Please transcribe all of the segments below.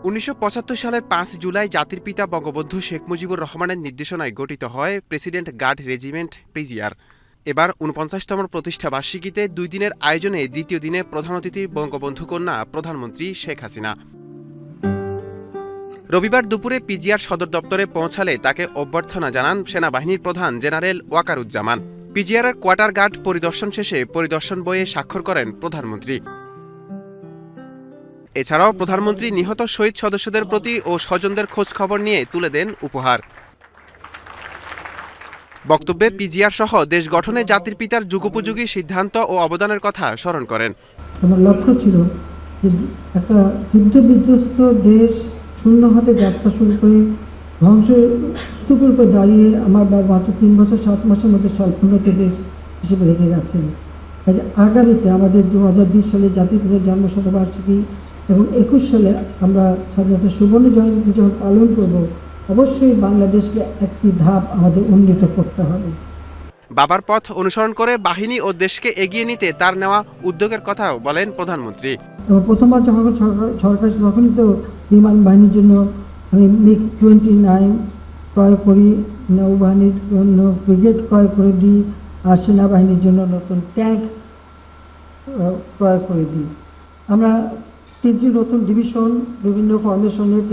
1975 সালের 5 জুলাই জাতির পিতা বঙ্গবন্ধু শেখ মুজিবুর রহমানের নির্দেশনায় গঠিত হয় প্রেসিডেন্ট গার্ড রেজিমেন্ট পিজিআর। এবার 49তম প্রতিষ্ঠাবার্ষিকীতে 2 দিনের আয়োজনে দ্বিতীয় দিনে প্রধান অতিথি বঙ্গবন্ধু কন্যা প্রধানমন্ত্রী শেখ হাসিনা। রবিবার দুপুরে পিজিআর সদর দপ্তরে পৌঁছালে তাকে অভ্যর্থনা জানান সেনাবাহিনীর প্রধান জেনারেল ওয়াকারুজ্জামান। পিজিআরের কোয়ার্টার গার্ড পরিদর্শন শেষে পরিদর্শন বইয়ে স্বাক্ষর করেন প্রধানমন্ত্রী। এছাড়াও প্রধানমন্ত্রী নিহত শহীদ সদস্যদের প্রতি ও স্বজনদের খোঁজ খবর নিয়ে তুলে দেন উপহার। বক্তব্যে পিজিআর সহ দেশ গঠনে জাতির পিতার যুগোপযোগী সিদ্ধান্ত ও অবদানের কথা স্মরণ করেন। আমার লক্ষ্য ছিল যে একটা যুদ্ধ বিধ্বস্ত দেশ শূন্য হাতে যাত্রা শুরু করে ধ্বংসস্তূপের উপর দাঁড়িয়ে আমার বাবা মাত্র 3 বছর 7 মাসের মধ্যে স্বল্পোন্নত দেশ হিসেবে রেখে যাচ্ছেন। কাজে আগামীতে আমাদের 2020 সালে জাতির পিতার জন্মশতবার্ষিকী এবং 21 সালে আমরা স্বাধীনতা সুবর্ণ জয়ন্তী যখন পালন করব, অবশ্যই বাংলাদেশকে একটি ধাপ আমাদের উন্নীত করতে হবে। বাবার পথ অনুসরণ করে বাহিনী ও দেশকে এগিয়ে নিতে তার নেওয়া উদ্যোগের কথাও বলেন প্রধানমন্ত্রী। এবং প্রথমবার যখন সরকার তখনই তো বিমান বাহিনীর জন্য আমি MiG-29 ক্রয় করি, নৌবাহিনীর জন্য ফ্রিগেট ক্রয় করে দিই, আর সেনাবাহিনীর জন্য নতুন ট্যাঙ্ক ক্রয় করে দিই। আমরা 3টি নতুন ডিভিশন, বিভিন্ন ফরমেশনের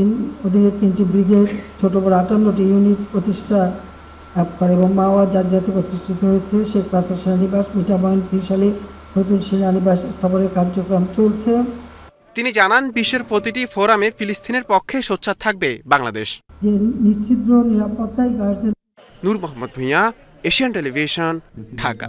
অধীনে 3টি ব্রিগেড, ছোট বড় 58টি ইউনিট প্রতিষ্ঠা করে এবং মাওয়া জাতি প্রতিষ্ঠিত হয়েছে। শেখ রাসেল সেনানিবাস মিঠামইন 3 সালে নতুন সেনানিবাস স্থাপনের কার্যক্রম চলছে। তিনি জানান, বিশ্বের প্রতিটি ফোরামে ফিলিস্তিনের পক্ষে সোচ্চার থাকবে বাংলাদেশ। যে নিশ্চিদ্র নিরাপত্তায় গার্জেন। নূর মোহাম্মদ ভূঁইয়া, এশিয়ান টেলিভিশন, ঢাকা।